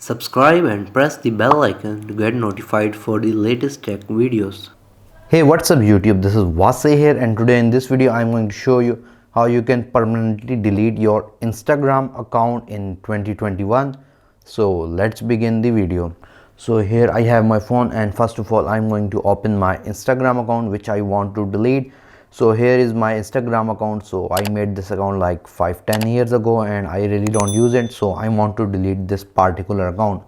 Subscribe and press the bell icon to get notified for the latest tech videos. Hey, what's up YouTube? This is Wasay here, and today in this video I'm going to show you how you can permanently delete your Instagram account in 2021. So let's begin the video. So here I have my phone, and first of all I'm going to open my Instagram account which I want to delete. So here is my Instagram account. So I made this account like 5-10 years ago and I really don't use it, so I want to delete this particular account.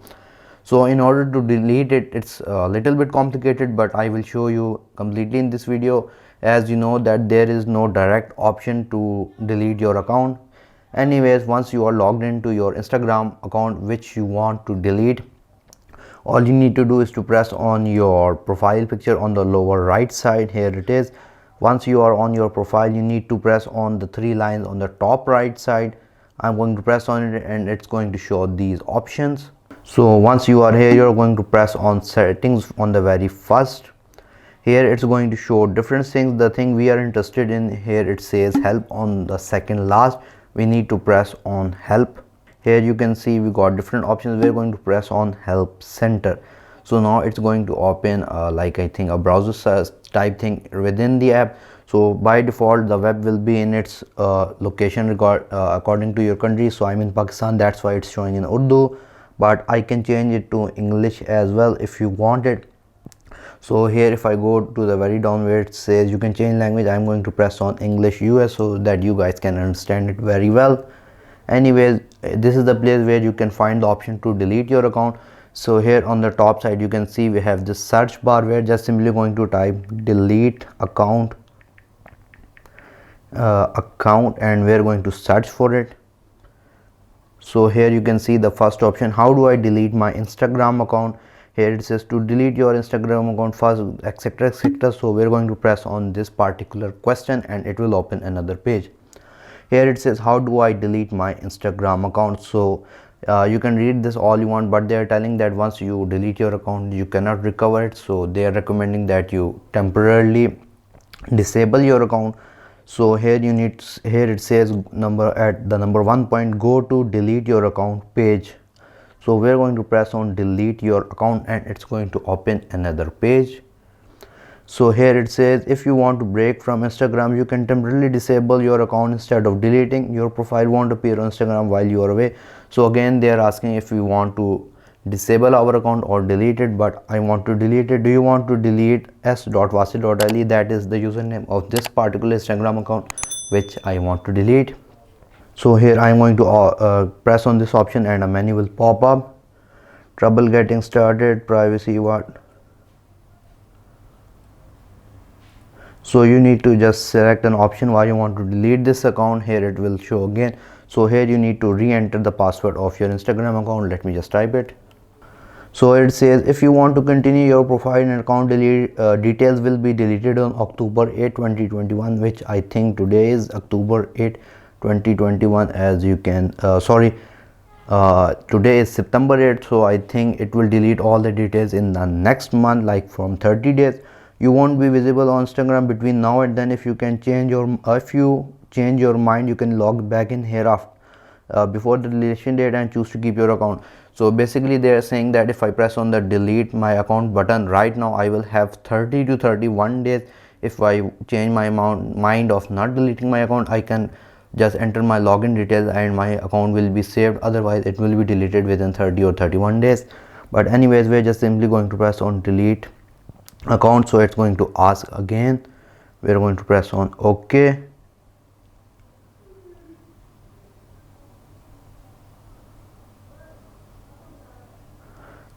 So in order to delete it, it's a little bit complicated, but I will show you completely in this video. As you know that there is no direct option to delete your account. Anyways, once you are logged into your Instagram account which you want to delete, all you need to do is to press on your profile picture on the lower right side. Here it is. Once you are on your profile, you need to press on the three lines on the top right side. I'm going to press on it and it's going to show these options. So once you are here, you're going to press on settings on the very first. Here it's going to show different things. The thing we are interested in here, it says help on the second last. We need to press on help. Here you can see we got different options. We're going to press on help center. So now it's going to open like I think a browser type thing within the app. So by default the web will be in its location according to your country. So I'm in Pakistan, that's why it's showing in Urdu, but I can change it to English as well if you want it. So here if I go to the very down where it says you can change language, I'm going to press on English US so that you guys can understand it very well. Anyways, this is the place where you can find the option to delete your account. So here on the top side you can see we have this search bar where just simply going to type delete account and we're going to search for it. So here you can see the first option, how do I delete my Instagram account. Here it says to delete your Instagram account first, etc, etc. So we're going to press on this particular question and it will open another page. Here it says how do I delete my Instagram account. So you can read this all you want, but they are telling that once you delete your account you cannot recover it. So they are recommending that you temporarily disable your account. So here it says at the number 1 point, go to delete your account page. So we're going to press on delete your account and it's going to open another page. So here it says if you want to break from Instagram, you can temporarily disable your account instead of deleting. Your profile won't appear on Instagram while you are away. So again they are asking if we want to disable our account or delete it, but I want to delete it. Do you want to delete s.wasay.le? That is the username of this particular Instagram account which I want to delete. So here I am going to press on this option and a menu will pop up. Trouble getting started, privacy what. So you need to just select an option why you want to delete this account. Here it will show again. So here you need to re-enter the password of your Instagram account. Let me just type it. So it says if you want to continue your profile and account details will be deleted on October 8, 2021, which I think today is October 8, 2021. As you can today is September 8, so I think it will delete all the details in the next month, like from 30 days. You won't be visible on Instagram between now and then. If you change your mind, you can log back in here after before the deletion date and choose to keep your account. So basically they are saying that if I press on the delete my account button right now, I will have 30 to 31 days. If I change my mind of not deleting my account, I can just enter my login details and my account will be saved. Otherwise it will be deleted within 30 or 31 days. But anyways, we're just simply going to press on delete account. So it's going to ask again. We're going to press on OK.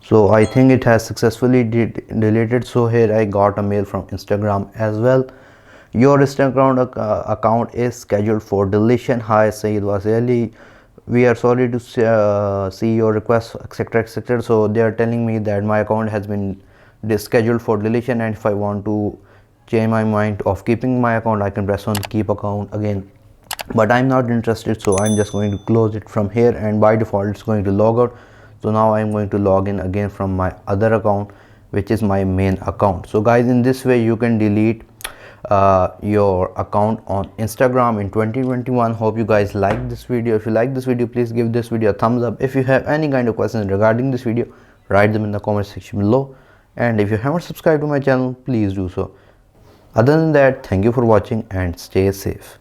So I think it has successfully deleted. So here I got a mail from Instagram as well. Your Instagram account is scheduled for deletion. Hi Saeed Wasay. We are sorry to see your request, etc, etc. So they are telling me that my account has been scheduled for deletion, and if I want to change my mind of keeping my account, I can press on keep account again. But I'm not interested, so I'm just going to close it from here, and by default it's going to log out. So now I'm going to log in again from my other account, which is my main account. So guys, in this way you can delete your account on Instagram in 2021. Hope you guys like this video. If you like this video, please give this video a thumbs up. If you have any kind of questions regarding this video, write them in the comment section below. And if you haven't subscribed to my channel, please do so. Other than that, thank you for watching and stay safe.